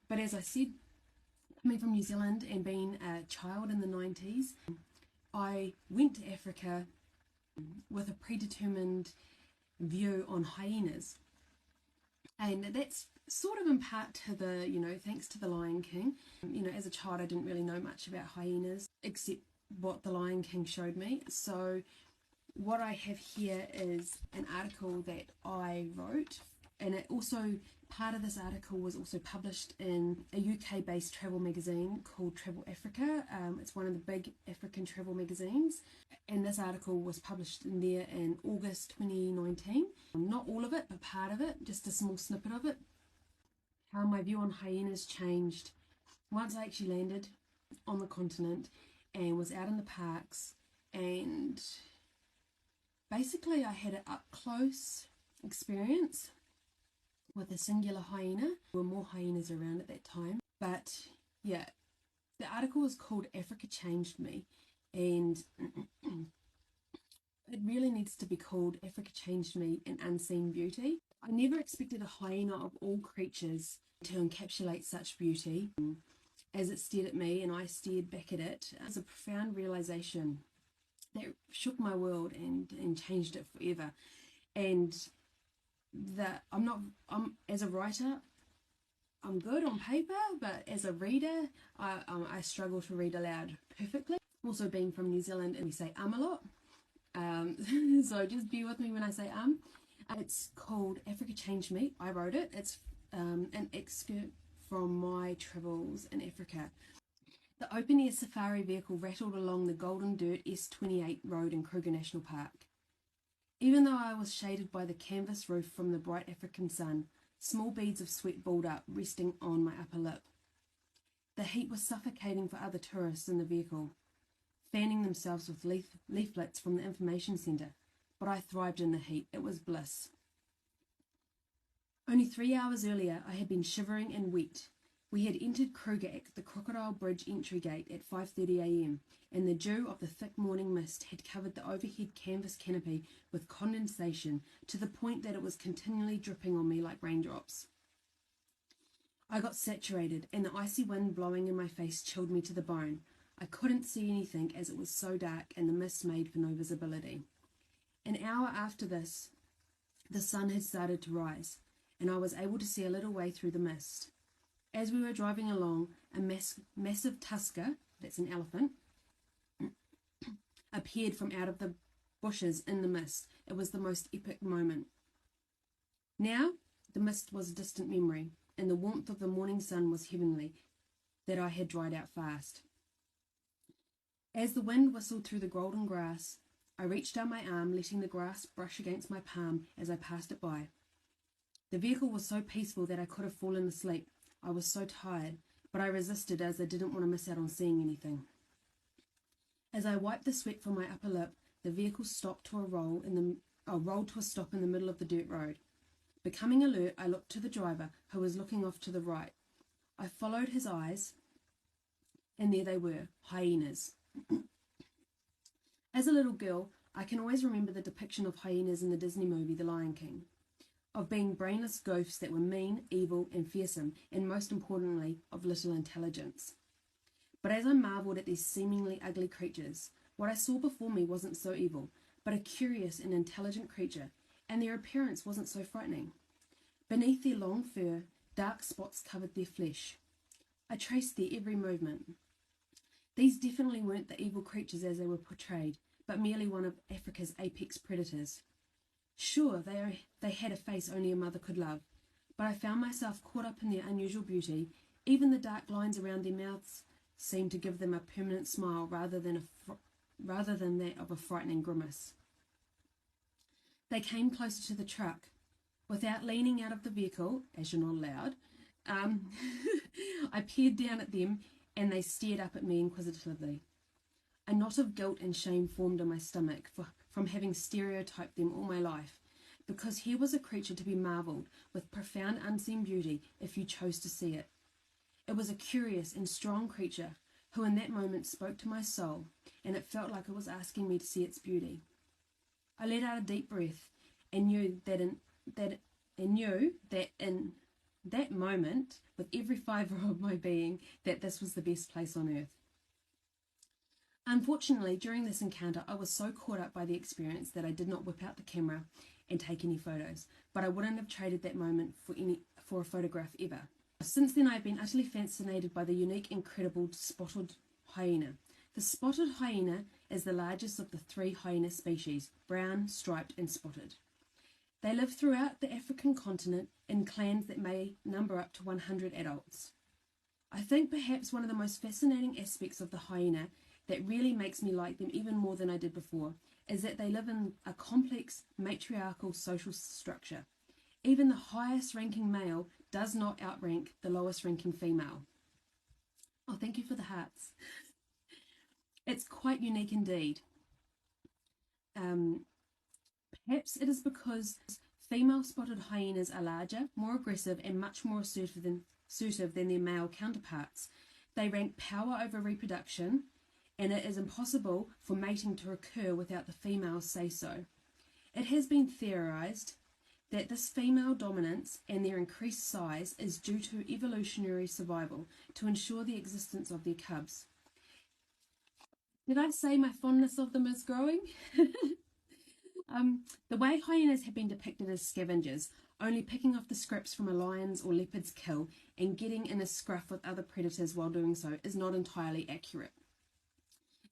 But as I said, coming from New Zealand and being a child in the 90s, I went to Africa with a predetermined view on hyenas. And that's sort of in part to the, thanks to The Lion King. As a child, I didn't really know much about hyenas except what The Lion King showed me. So what I have here is an article that I wrote, and part of this article was also published in a UK-based travel magazine called Travel Africa. It's one of the big African travel magazines, and this article was published in there in August 2019. Not all of it, but part of it, just a small snippet of it. How my view on hyenas changed once I actually landed on the continent and was out in the parks, and basically I had an up-close experience with a singular hyena. There were more hyenas around at that time, but yeah, the article was called Africa Changed Me, and it really needs to be called Africa Changed Me, an Unseen Beauty. I never expected a hyena of all creatures to encapsulate such beauty as it stared at me and I stared back at it. It was a profound realization that shook my world and changed it forever. And as a writer, I'm good on paper, but as a reader, I struggle to read aloud perfectly. Also, being from New Zealand, and we say a lot, so just bear with me when I say It's called Africa Changed Me. I wrote it. It's an excerpt from my travels in Africa. The open-air safari vehicle rattled along the golden dirt S28 road in Kruger National Park. Even though I was shaded by the canvas roof from the bright African sun, small beads of sweat balled up, resting on my upper lip. The heat was suffocating for other tourists in the vehicle, fanning themselves with leaflets from the information centre, but I thrived in the heat. It was bliss. Only 3 hours earlier, I had been shivering and wet. We had entered Kruger at the Crocodile Bridge entry gate at 5:30 a.m, and the dew of the thick morning mist had covered the overhead canvas canopy with condensation to the point that it was continually dripping on me like raindrops. I got saturated, and the icy wind blowing in my face chilled me to the bone. I couldn't see anything as it was so dark and the mist made for no visibility. An hour after this, the sun had started to rise, and I was able to see a little way through the mist. As we were driving along, a massive tusker, that's an elephant, appeared from out of the bushes in the mist. It was the most epic moment. Now, the mist was a distant memory, and the warmth of the morning sun was heavenly, that I had dried out fast. As the wind whistled through the golden grass, I reached down my arm, letting the grass brush against my palm as I passed it by. The vehicle was so peaceful that I could have fallen asleep. I was so tired, but I resisted as I didn't want to miss out on seeing anything. As I wiped the sweat from my upper lip, the vehicle stopped to rolled to a stop in the middle of the dirt road. Becoming alert, I looked to the driver, who was looking off to the right. I followed his eyes, and there they were, hyenas. As a little girl, I can always remember the depiction of hyenas in the Disney movie The Lion King, of being brainless ghosts that were mean, evil, and fearsome, and most importantly, of little intelligence. But as I marvelled at these seemingly ugly creatures, what I saw before me wasn't so evil, but a curious and intelligent creature, and their appearance wasn't so frightening. Beneath their long fur, dark spots covered their flesh. I traced their every movement. These definitely weren't the evil creatures as they were portrayed, but merely one of Africa's apex predators. Sure, they had a face only a mother could love, but I found myself caught up in their unusual beauty. Even the dark lines around their mouths seemed to give them a permanent smile rather than that of a frightening grimace. They came closer to the truck. Without leaning out of the vehicle, as you're not allowed, I peered down at them, and they stared up at me inquisitively. A knot of guilt and shame formed in my stomach from having stereotyped them all my life, because here was a creature to be marvelled, with profound unseen beauty if you chose to see it. It was a curious and strong creature who in that moment spoke to my soul, and it felt like it was asking me to see its beauty. I let out a deep breath and knew that in that moment with every fibre of my being that this was the best place on earth. Unfortunately, during this encounter, I was so caught up by the experience that I did not whip out the camera and take any photos, but I wouldn't have traded that moment for a photograph ever. Since then, I've been utterly fascinated by the unique, incredible spotted hyena. The spotted hyena is the largest of the 3 hyena species, brown, striped, and spotted. They live throughout the African continent in clans that may number up to 100 adults. I think perhaps one of the most fascinating aspects of the hyena that really makes me like them even more than I did before is that they live in a complex matriarchal social structure. Even the highest ranking male does not outrank the lowest ranking female. Oh, thank you for the hearts. It's quite unique indeed. Perhaps it is because female spotted hyenas are larger, more aggressive, and much more assertive than their male counterparts. They rank power over reproduction, and it is impossible for mating to occur without the females say so. It has been theorized that this female dominance and their increased size is due to evolutionary survival to ensure the existence of their cubs. Did I say my fondness of them is growing? The way hyenas have been depicted as scavengers, only picking off the scraps from a lion's or leopard's kill and getting in a scruff with other predators while doing so, is not entirely accurate.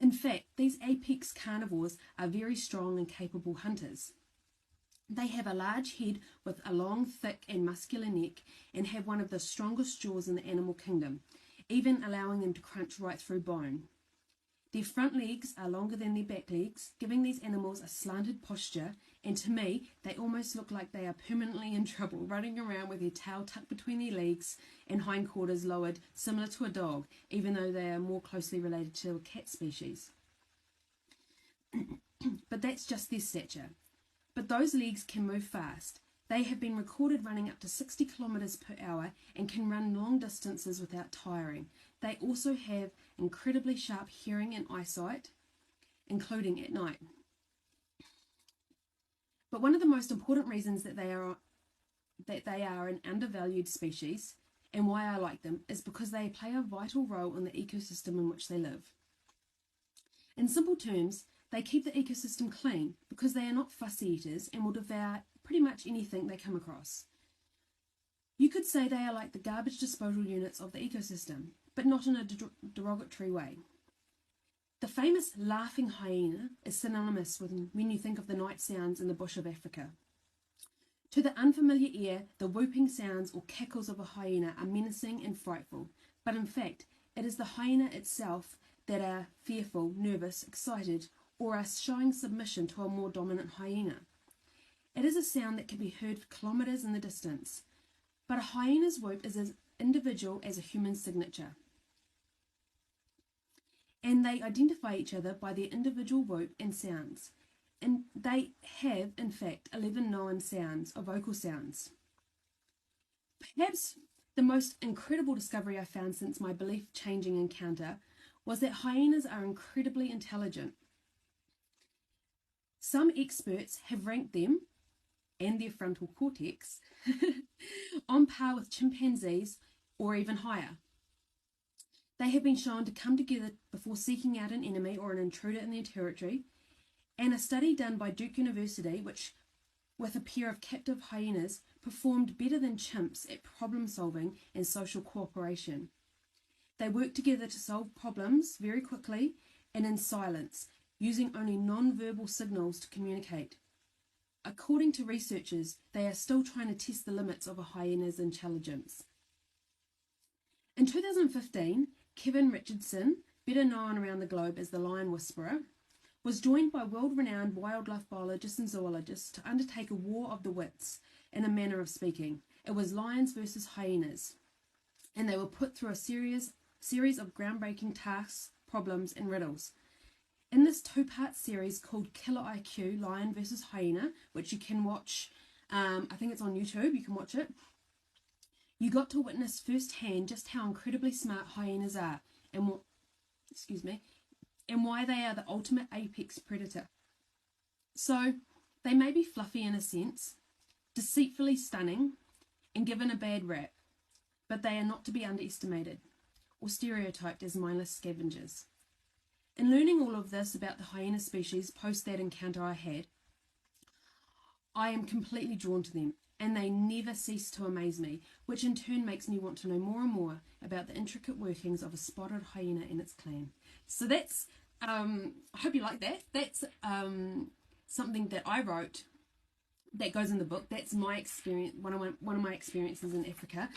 In fact, these apex carnivores are very strong and capable hunters. They have a large head with a long, thick and muscular neck and have one of the strongest jaws in the animal kingdom, even allowing them to crunch right through bone. Their front legs are longer than their back legs, giving these animals a slanted posture, and to me, they almost look like they are permanently in trouble, running around with their tail tucked between their legs and hindquarters lowered, similar to a dog, even though they are more closely related to a cat species. But that's just their stature. But those legs can move fast. They have been recorded running up to 60 kilometers per hour and can run long distances without tiring. They also have incredibly sharp hearing and eyesight, including at night. But one of the most important reasons that they are an undervalued species and why I like them is because they play a vital role in the ecosystem in which they live. In simple terms, they keep the ecosystem clean because they are not fussy eaters and will devour pretty much anything they come across. You could say they are like the garbage disposal units of the ecosystem, but not in a derogatory way. The famous laughing hyena is synonymous with when you think of the night sounds in the bush of Africa. To the unfamiliar ear, the whooping sounds or cackles of a hyena are menacing and frightful, but in fact, it is the hyena itself that are fearful, nervous, excited, or are showing submission to a more dominant hyena. It is a sound that can be heard for kilometers in the distance, but a hyena's whoop is as individual as a human signature. And they identify each other by their individual whoop and sounds. And they have, in fact, 11 known sounds, or vocal sounds. Perhaps the most incredible discovery I found since my belief-changing encounter was that hyenas are incredibly intelligent. Some experts have ranked them, and their frontal cortex, on par with chimpanzees or even higher. They have been shown to come together before seeking out an enemy or an intruder in their territory, and a study done by Duke University, which, with a pair of captive hyenas, performed better than chimps at problem solving and social cooperation. They work together to solve problems very quickly and in silence, using only non-verbal signals to communicate. According to researchers, they are still trying to test the limits of a hyena's intelligence. In 2015, Kevin Richardson, better known around the globe as the Lion Whisperer, was joined by world-renowned wildlife biologists and zoologists to undertake a war of the wits, in a manner of speaking. It was lions versus hyenas, and they were put through a series of groundbreaking tasks, problems, and riddles. In this two-part series called Killer IQ, Lion versus Hyena, which you can watch, I think it's on YouTube, you can watch it, you got to witness firsthand just how incredibly smart hyenas are and why they are the ultimate apex predator. So, they may be fluffy in a sense, deceitfully stunning, and given a bad rap, but they are not to be underestimated or stereotyped as mindless scavengers. In learning all of this about the hyena species post that encounter I had, I am completely drawn to them, and they never cease to amaze me, which in turn makes me want to know more and more about the intricate workings of a spotted hyena and its clan. So that's, I hope you like that. That's something that I wrote that goes in the book. That's my experience, one of my experiences in Africa.